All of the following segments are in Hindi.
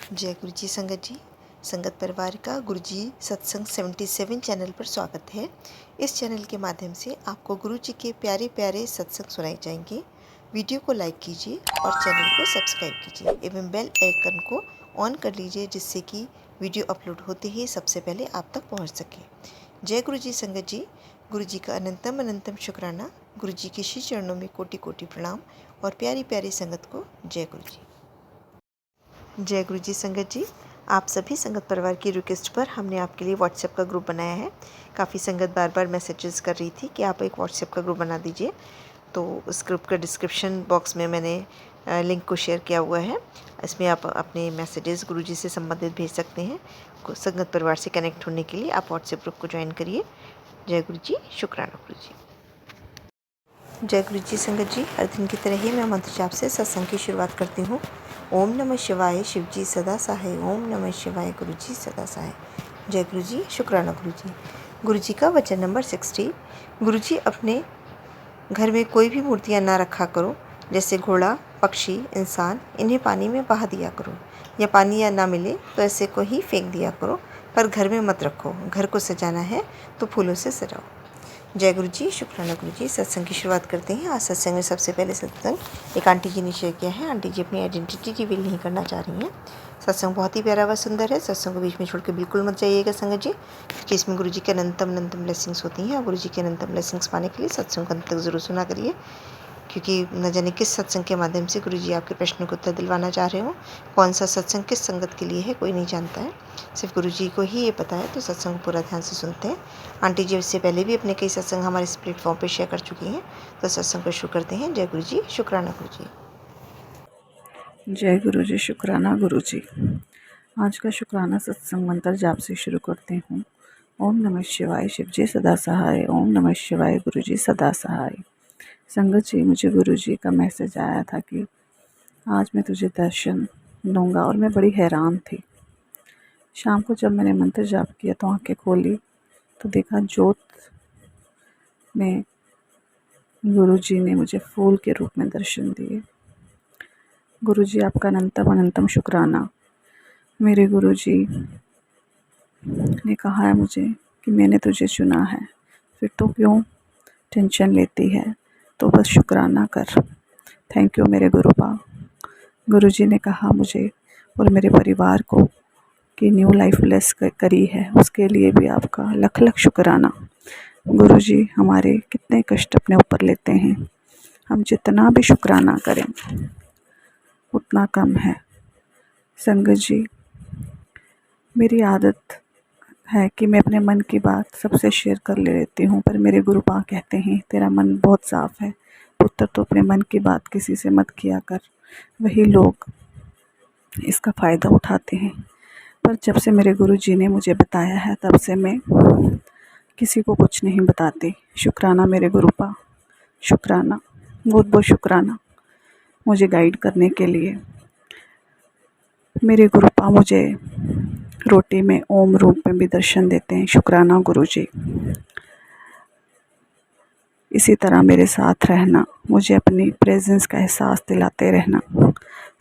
जय गुरु जी संगत जी। संगत परिवार का गुरु जी सत्संग 77 चैनल पर स्वागत है। इस चैनल के माध्यम से आपको गुरु जी के प्यारे प्यारे सत्संग सुनाए जाएंगे। वीडियो को लाइक कीजिए और चैनल को सब्सक्राइब कीजिए एवं बेल आइकन को ऑन कर लीजिए, जिससे कि वीडियो अपलोड होते ही सबसे पहले आप तक पहुँच सके। जय गुरु जी संगत जी। गुरु जी का अनंतम अनंतम शुक्राना। गुरु जी के श्री चरणों में कोटि कोटि प्रणाम और प्यारी प्यारी संगत को जय गुरु जी। जय गुरु जी संगत जी। आप सभी संगत परिवार की रिक्वेस्ट पर हमने आपके लिए व्हाट्सएप का ग्रुप बनाया है। काफ़ी संगत बार बार मैसेजेस कर रही थी कि आप एक व्हाट्सएप का ग्रुप बना दीजिए, तो उस ग्रुप का डिस्क्रिप्शन बॉक्स में मैंने लिंक को शेयर किया हुआ है। इसमें आप अपने मैसेजेस गुरु जी से संबंधित भेज सकते हैं। संगत परिवार से कनेक्ट होने के लिए आप व्हाट्सएप ग्रुप को ज्वाइन करिए। जय गुरु जी, शुक्राना गुरु जी। जय गुरु जी संगत जी। हर दिन की तरह ही मैं मंत्र जाप से सत्संग की शुरुआत करती हूँ। ओम नमः शिवाय, शिव जी सदा सहाय। ओम नमः शिवाय, गुरु जी सदा सहाय। जय गुरु जी, शुक्राना गुरु जी। गुरु जी का वचन नंबर 60। गुरु जी, अपने घर में कोई भी मूर्तियाँ ना रखा करो, जैसे घोड़ा, पक्षी, इंसान। इन्हें पानी में बहा दिया करो, या पानी या ना मिले तो ऐसे को ही फेंक दिया करो, पर घर में मत रखो। घर को सजाना है तो फूलों से सजाओ। जय गुरु जी, शुक्राना गुरु जी। सत्संग की शुरुआत करते हैं। आज सत्संग में सबसे पहले सत्संग एक आंटी जी ने शेयर किया है। आंटी जी अपनी आइडेंटिटी रिवील नहीं करना चाह रही हैं। सत्संग बहुत ही प्यारा व सुंदर है। सत्संग को बीच में छोड़ के बिल्कुल मत जाइएगा संगत जी, क्योंकि इसमें गुरु जी के अनंतम अनंतम ब्लेसिंग्स होती हैं। और गुरु जी के अनंतम ब्लेसिंग्स पाने के लिए सत्संग को अंत तक जरूर सुना करिए, क्योंकि न जाने किस सत्संग के माध्यम से गुरु जी आपके प्रश्न को उत्तर दिलवाना चाह रहे हो। कौन सा सत्संग किस संगत के लिए है कोई नहीं जानता है, सिर्फ गुरु जी को ही ये पता है। तो सत्संग पूरा ध्यान से सुनते हैं। आंटी जी इससे पहले भी अपने कई सत्संग हमारे इस प्लेटफॉर्म पर शेयर कर चुकी हैं। तो सत्संग को शुरू करते हैं। जय गुरु जी, शुक्राना गुरु जी। जय गुरु जी, शुक्राना गुरु जी। आज का शुक्राना सत्संग मंत्र जाप से शुरू करते हूँ। ओम नमः शिवाय, शिव जी सदा सहाय। ओम नमः शिवाय, गुरु जी सदा सहाय। संगत जी, मुझे गुरु जी का मैसेज आया था कि आज मैं तुझे दर्शन दूंगा, और मैं बड़ी हैरान थी। शाम को जब मैंने मंत्र जाप किया तो आंखें खोली तो देखा ज्योत में गुरु जी ने मुझे फूल के रूप में दर्शन दिए। गुरु जी, आपका अनंतम अनंतम शुक्राना। मेरे गुरु जी ने कहा है मुझे कि मैंने तुझे चुना है, फिर तो क्यों टेंशन लेती है, तो बस शुक्राना कर। थैंक यू मेरे गुरुबा। गुरु जी ने कहा मुझे और मेरे परिवार को कि न्यू लाइफ ब्लेस करी है, उसके लिए भी आपका लख लख शुक्राना। गुरु जी हमारे कितने कष्ट अपने ऊपर लेते हैं, हम जितना भी शुक्राना करें उतना कम है। संगत जी, मेरी आदत है कि मैं अपने मन की बात सबसे शेयर कर लेती हूँ, पर मेरे गुरुपा कहते हैं तेरा मन बहुत साफ है पुत्र, तो अपने मन की बात किसी से मत किया कर, वही लोग इसका फ़ायदा उठाते हैं। पर जब से मेरे गुरु जी ने मुझे बताया है तब से मैं किसी को कुछ नहीं बताती। शुक्राना मेरे गुरुपा, शुक्राना, बहुत बहुत शुक्राना मुझे गाइड करने के लिए। मेरे गुरुपा मुझे रोटी में ओम रूप में भी दर्शन देते हैं। शुक्राना गुरु जी। इसी तरह मेरे साथ रहना, मुझे अपनी प्रेजेंस का एहसास दिलाते रहना।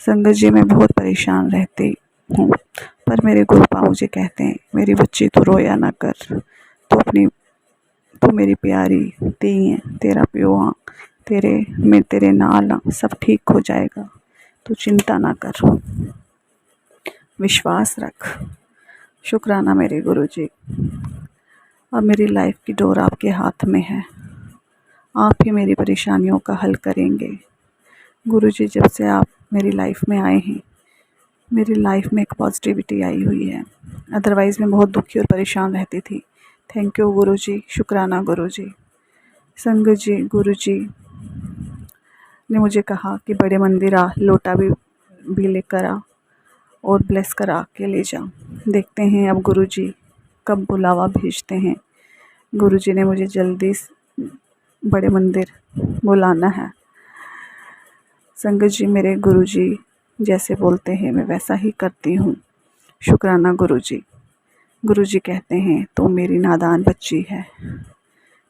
संगत जी, मैं बहुत परेशान रहती हूँ, पर मेरे गुरुपा मुझे कहते हैं मेरी बच्ची तू रोया ना कर, तू मेरी प्यारी धी है, तेरा प्यो हाँ, मैं तेरे नाल हाँ, सब ठीक हो जाएगा, तू चिंता ना कर, विश्वास रख। शुक्राना मेरे गुरु जी। और मेरी लाइफ की डोर आपके हाथ में है, आप ही मेरी परेशानियों का हल करेंगे। गुरु जी, जब से आप मेरी लाइफ में आए हैं, मेरी लाइफ में एक पॉजिटिविटी आई हुई है, अदरवाइज़ मैं बहुत दुखी और परेशान रहती थी। थैंक यू गुरु जी, शुक्राना गुरु जी। संगत जी, गुरु जी ने मुझे कहा कि बड़े मंदिर आ, लोटा भी लेकर आ और ब्लेस करा के ले जा। देखते हैं अब गुरु जी कब बुलावा भेजते हैं। गुरु जी ने मुझे जल्दी बड़े मंदिर बुलाना है। संगत जी, मेरे गुरु जी जैसे बोलते हैं मैं वैसा ही करती हूँ। शुक्राना गुरु जी। गुरु जी कहते हैं तो मेरी नादान बच्ची है।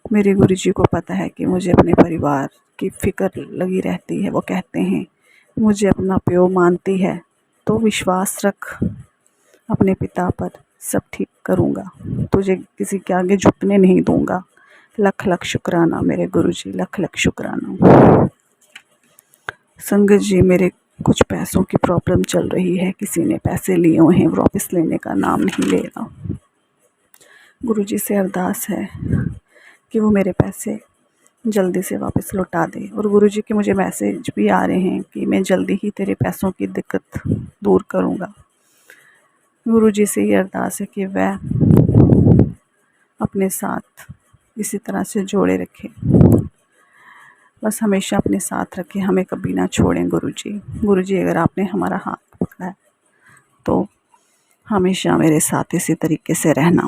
मेरे गुरु जी को पता है कि मुझे अपने परिवार की फ़िक्र लगी रहती है। वो कहते हैं मुझे अपना प्यो मानती है तो विश्वास रख अपने पिता पर, सब ठीक करूँगा, तुझे किसी के आगे झुकने नहीं दूँगा। लख लख शुक्राना मेरे गुरुजी, लख लख शुक्राना। संगत जी, मेरे कुछ पैसों की प्रॉब्लम चल रही है। किसी ने पैसे लिए हुए हैं, वापस लेने का नाम नहीं ले रहा। गुरुजी से अरदास है कि वो मेरे पैसे जल्दी से वापस लौटा दे। और गुरुजी के मुझे मैसेज भी आ रहे हैं कि मैं जल्दी ही तेरे पैसों की दिक्कत दूर करूँगा। गुरुजी से ये अरदास है कि वह अपने साथ इसी तरह से जोड़े रखे, बस हमेशा अपने साथ रखें, हमें कभी ना छोड़ें। गुरुजी अगर आपने हमारा हाथ पकड़ा है तो हमेशा मेरे साथ इसी तरीके से रहना।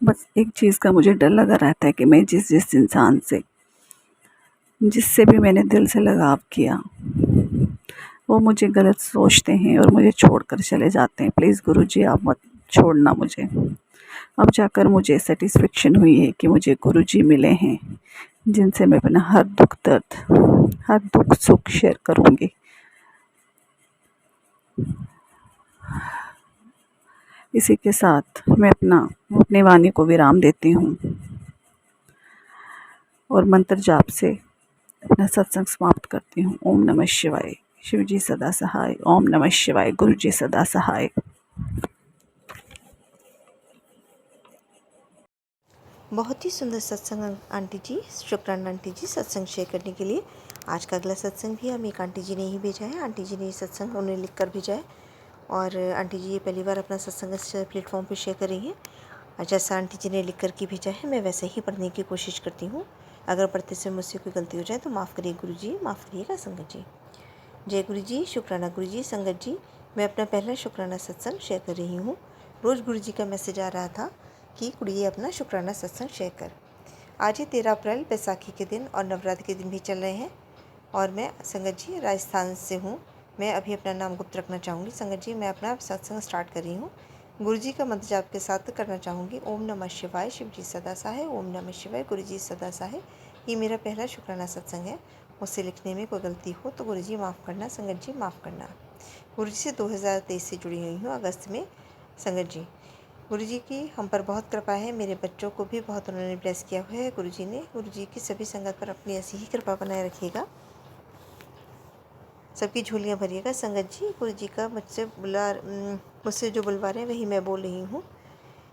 बस एक चीज़ का मुझे डर लगा रहता है कि मैं जिस इंसान से, जिससे भी मैंने दिल से लगाव किया, वो मुझे गलत सोचते हैं और मुझे छोड़कर चले जाते हैं। प्लीज़ गुरुजी आप मत छोड़ना मुझे। अब जाकर मुझे सेटिस्फेक्शन हुई है कि मुझे गुरुजी मिले हैं जिनसे मैं अपना हर दुख दर्द, हर दुख सुख शेयर करूँगी। इसी के साथ मैं अपने वाणी को विराम देती हूँ और मंत्र जाप से अपना सत्संग समाप्त करती हूँ। ओम नमः शिवाय। शिव जी सदा सहाय। ओम नमः शिवाय। गुरु जी सदा सहाय। बहुत ही सुंदर सत्संग आंटी जी, शुक्राना आंटी जी सत्संग शेयर करने के लिए। आज का अगला सत्संग भी हमें एक आंटी जी ने ही भेजा है। आंटी जी ने ये सत्संग उन्हें लिख कर भेजा है और आंटी जी ये पहली बार अपना सत्संग इस प्लेटफॉर्म पे शेयर कर रही हैं। और जैसा आंटी जी ने लिख कर के भेजा है मैं वैसे ही पढ़ने की कोशिश करती हूँ। अगर पढ़ते समय मुझसे कोई गलती हो जाए तो माफ़ करिए गुरु जी, माफ़ करिएगा संगत जी। जय गुरु जी, शुक्राना गुरु जी। संगत जी, मैं अपना पहला शुक्राना सत्संग शेयर कर रही हूँ। रोज़ गुरु जी का मैसेज आ रहा था कि कुड़िए अपना शुक्राना सत्संग शेयर कर। आज ही 13 अप्रैल बैसाखी के दिन और नवरात्र के दिन भी चल रहे हैं और मैं संगत जी राजस्थान से हूँ। मैं अभी अपना नाम गुप्त रखना चाहूँगी। संगत जी, मैं अपना सत्संग स्टार्ट कर रही हूँ। गुरु जी का मंत्र जाप के साथ करना चाहूँगी। ओम नमः शिवाय। शिव जी सदा सहाय। ओम नमः शिवाय। गुरु जी सदा सहाय। ये मेरा पहला शुक्राना सत्संग है। मुझसे लिखने में कोई गलती हो तो गुरु जी माफ़ करना। संगत जी माफ़ करना। गुरु जी से 2023 से जुड़ी हुई हूँ, अगस्त में। संगत जी, गुरु जी की हम पर बहुत कृपा है। मेरे बच्चों को भी बहुत उन्होंने ब्लेस किया हुआ है गुरु जी ने। गुरु जी की सभी संगत पर अपनी ऐसी ही कृपा बनाए रखिएगा, सबकी झोलियाँ भरिएगा। संगत जी, गुरु जी का मुझसे जो बुलवा रहे हैं वही मैं बोल रही हूँ।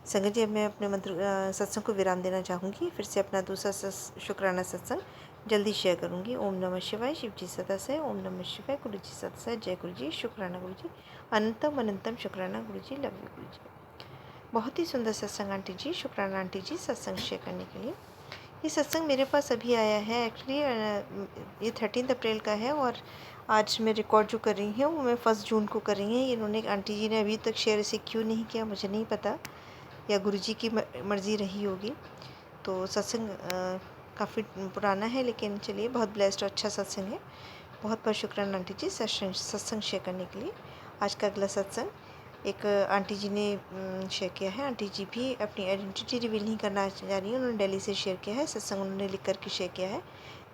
संगत जी, अब मैं अपने मंत्र सत्संग को विराम देना चाहूँगी। फिर से अपना दूसरा शुक्राना सत्संग जल्दी शेयर करूँगी। ओम नमः शिवाय। शिव जी सदा से। ओम नमः शिवाय। गुरु जी सदा से। जय गुरु जी। शुक्राना गुरु जी। अनंतम अनंतम शुक्राना गुरु जी। लव यू गुरु जी। बहुत ही सुंदर सत्संग आंटी जी। शुक्राना आंटी जी सत्संग शेयर करने के लिए। ये सत्संग मेरे पास अभी आया है। एक्चुअली ये 13 अप्रैल का है और आज मैं रिकॉर्ड जो कर रही हूँ वो मैं 1 जून को कर रही हूँ। इन्होंने आंटी जी ने अभी तक शेयर इसे क्यों नहीं किया मुझे नहीं पता, या गुरुजी की मर्ज़ी रही होगी। तो सत्संग काफ़ी पुराना है, लेकिन चलिए बहुत ब्लेस्ड और अच्छा सत्संग है। बहुत बहुत शुक्राना आंटी जी सत्संग शेयर करने के लिए। आज का अगला सत्संग एक आंटी जी ने शेयर किया है। आंटी जी भी अपनी आइडेंटिटी रिवील नहीं करना चाह रही हैं। उन्होंने दिल्ली से शेयर किया है। सत्संग उन्होंने लिख कर के शेयर किया है।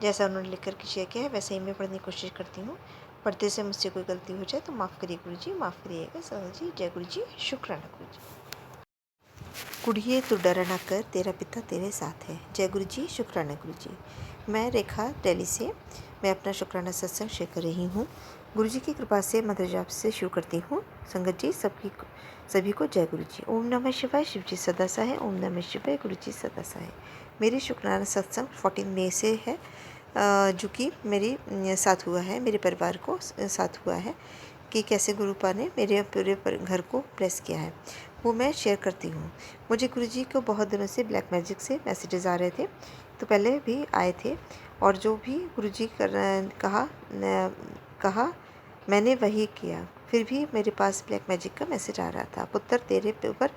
जैसा उन्होंने लिख कर के शेयर किया है वैसे ही मैं पढ़ने की कोशिश करती हूँ। पढ़ते से मुझसे कोई गलती हो जाए तो माफ़ करिए गुरु जी, माफ़ करिएगा सर जी। जय गुरु जी। शुक्राना गुरु जी। कुड़िए तू डर न कर, तेरा पिता तेरे साथ है। जय गुरु जी। शुक्राना गुरु जी। मैं रेखा दिल्ली से मैं अपना शुक्राना सत्संग शेयर कर रही हूँ। गुरु जी की कृपा से मंत्र जाप से शुरू करती हूँ। संगत जी, सभी को जय गुरु जी। ओम नमः शिवाय। शिव जी सदा सहाय। ओम नमः शिवाय। गुरु जी सदा सहाय। मेरी शुक्राना सत्संग 14 मई से है, जो कि मेरी साथ हुआ है, मेरे परिवार को साथ हुआ है कि कैसे गुरुपा ने मेरे पूरे घर को ब्लेस किया है, वो मैं शेयर करती हूँ। मुझे गुरुजी को बहुत दिनों से ब्लैक मैजिक से मैसेजेस आ रहे थे, तो पहले भी आए थे और जो भी गुरुजी कहा मैंने वही किया। फिर भी मेरे पास ब्लैक मैजिक का मैसेज आ रहा था, पुत्र तेरे ऊपर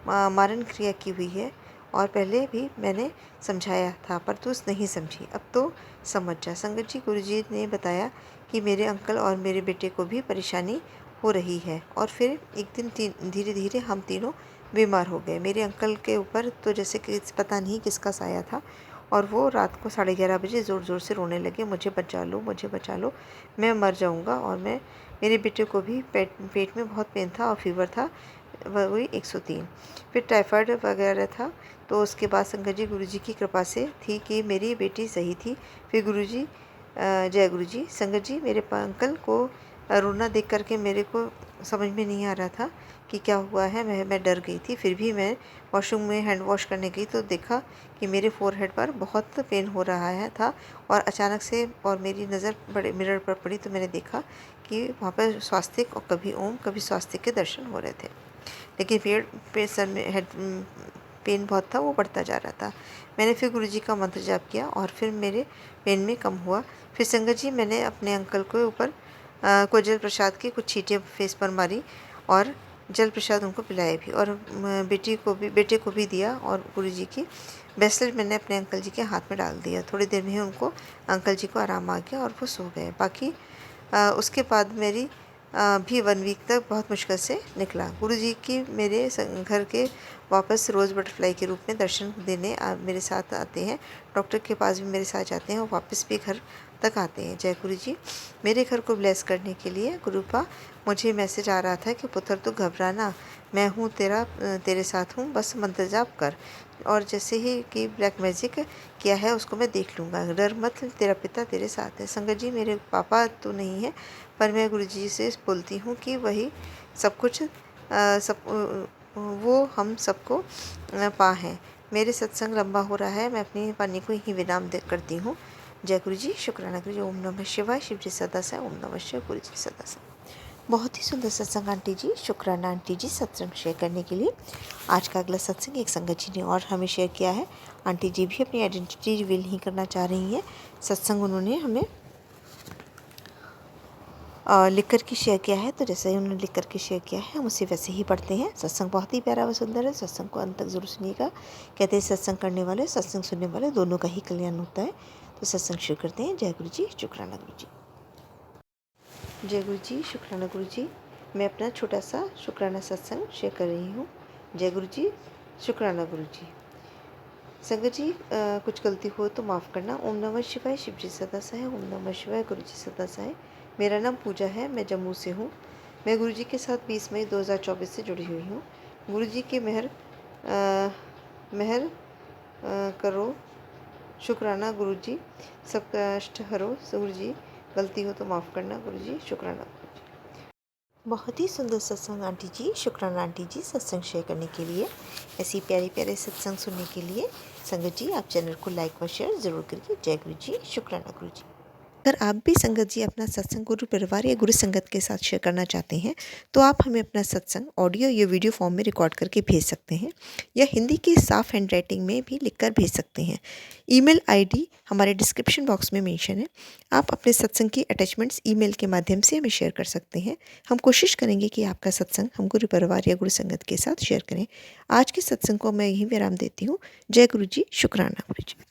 मारण क्रिया की हुई है और पहले भी मैंने समझाया था पर तू नहीं समझी, अब तो समझ जा। संगत जी, गुरुजी ने बताया कि मेरे अंकल और मेरे बेटे को भी परेशानी हो रही है और फिर एक दिन धीरे धीरे हम तीनों बीमार हो गए। मेरे अंकल के ऊपर तो जैसे कि पता नहीं किसका साया था और वो रात को 11:30 बजे ज़ोर ज़ोर से रोने लगे, मुझे बचा लो, मुझे बचा लो, मैं मर जाऊँगा। और मेरे बेटे को भी पेट में बहुत पेन था और फीवर था, वही 103। फिर टाइफाइड वगैरह था। तो उसके बाद संगत जी गुरुजी की कृपा से थी कि मेरी बेटी सही थी। फिर गुरुजी जय गुरुजी। संगत जी मेरे अंकल को रोना देख करके मेरे को समझ में नहीं आ रहा था कि क्या हुआ है। मैं डर गई थी। फिर भी मैं वॉशरूम में हैंड वॉश करने गई तो देखा कि मेरे फोरहेड पर बहुत पेन हो रहा है था। और अचानक से और मेरी नज़र बड़े मिरर पर पड़ी तो मैंने देखा कि वहाँ पर स्वास्तिक और कभी ओम कभी स्वास्तिक के दर्शन हो रहे थे। लेकिन पेट सर में हेड पेन बहुत था, वो बढ़ता जा रहा था। मैंने फिर गुरुजी का मंत्र जाप किया और फिर मेरे पेन में कम हुआ। फिर संगत जी मैंने अपने अंकल के ऊपर को जल प्रसाद की कुछ छींटे फेस पर मारी और जल प्रसाद उनको पिलाया भी, और बेटे को भी दिया। और गुरुजी की ब्रेसलेट मैंने अपने अंकल जी के हाथ में डाल दिया। थोड़ी देर में ही उनको अंकल जी को आराम आ गया और वो सो गए। बाकी उसके बाद मेरी भी 1 वीक तक बहुत मुश्किल से निकला। गुरुजी की मेरे घर के वापस रोज़ बटरफ्लाई के रूप में दर्शन देने मेरे साथ आते हैं। डॉक्टर के पास भी मेरे साथ जाते हैं और वापस भी घर तक आते हैं। जय गुरुजी। मेरे घर को ब्लेस करने के लिए गुरुपा मुझे मैसेज आ रहा था कि पुत्र तो घबराना, मैं हूँ तेरे साथ हूँ, बस मंत्र जाप कर। और जैसे ही कि ब्लैक मैजिक किया है उसको मैं देख लूँगा, डर मत, तेरा पिता तेरे साथ है। संगत जी मेरे पापा तो नहीं है, पर मैं गुरुजी से बोलती हूँ कि वही सब कुछ वो हम सबको पा है। मेरे सत्संग लंबा हो रहा है, मैं अपनी वाणी को यहीं विराम करती हूँ। जय गुरु जी। शुक्राना गुरु जी। ओम नमः शिवाय। शिव जी सदा से। ओम नमः शिवाय। गुरु जी सदा से। बहुत ही सुंदर सत्संग आंटी जी। शुक्राना आंटी जी सत्संग शेयर करने के लिए। आज का अगला सत्संग एक संगत जी ने और हमें शेयर किया है। आंटी जी भी अपनी आइडेंटिटी रिवील नहीं करना चाह रही हैं। सत्संग उन्होंने हमें लिख कर के शेयर किया है, तो जैसे ही उन्होंने लिख कर के शेयर किया है हम उसे वैसे ही पढ़ते हैं। सत्संग बहुत ही प्यारा व सुंदर है, सत्संग को अंत तक जरूर सुनिएगा। कहते हैं सत्संग करने वाले सत्संग सुनने वाले दोनों का ही कल्याण होता है। तो सत्संग शुरू करते हैं। जय गुरु जी। शुक्राना गुरु जी। जय गुरु जी। शुक्राना गुरु जी। मैं अपना छोटा सा शुक्राना सत्संग शेयर कर रही हूँ। जय गुरु जी। शुक्राना गुरु जी। संगत जी कुछ गलती हो तो माफ़ करना। ओम नमः शिवाय। शिव जी सदा सहाय। ओम नमः शिवाय। गुरु जी सदा सहाय। मेरा नाम पूजा है, मैं जम्मू से हूँ। मैं गुरु जी के साथ 20 मई 2024 से जुड़ी हुई हूँ। गुरु जी के मेहर करो। शुक्राना गुरु जी। सब कष्ट हरो। गुरु जी गलती हो तो माफ़ करना। गुरु जी शुक्राना। बहुत ही सुंदर सत्संग आंटी जी। शुक्राना आंटी जी सत्संग शेयर करने के लिए। ऐसी प्यारे प्यारे सत्संग सुनने के लिए संगत जी आप चैनल को लाइक व शेयर ज़रूर करिए। जय गुरु जी। शुक्राना गुरु जी। अगर आप भी संगत जी अपना सत्संग गुरु परिवार या गुरु संगत के साथ शेयर करना चाहते हैं तो आप हमें अपना सत्संग ऑडियो या वीडियो फॉर्म में रिकॉर्ड करके भेज सकते हैं, या हिंदी की साफ हैंड राइटिंग में भी लिखकर भेज सकते हैं। ईमेल आईडी हमारे डिस्क्रिप्शन बॉक्स में मेंशन है। आप अपने सत्संग की अटैचमेंट्स ईमेल के माध्यम से हमें शेयर कर सकते हैं। हम कोशिश करेंगे कि आपका सत्संग हम गुरु परिवार या गुरु संगत के साथ शेयर करें। आज के सत्संग को मैं यहीं विराम देती हूँ। जय गुरु जी। शुक्राना गुरु जी।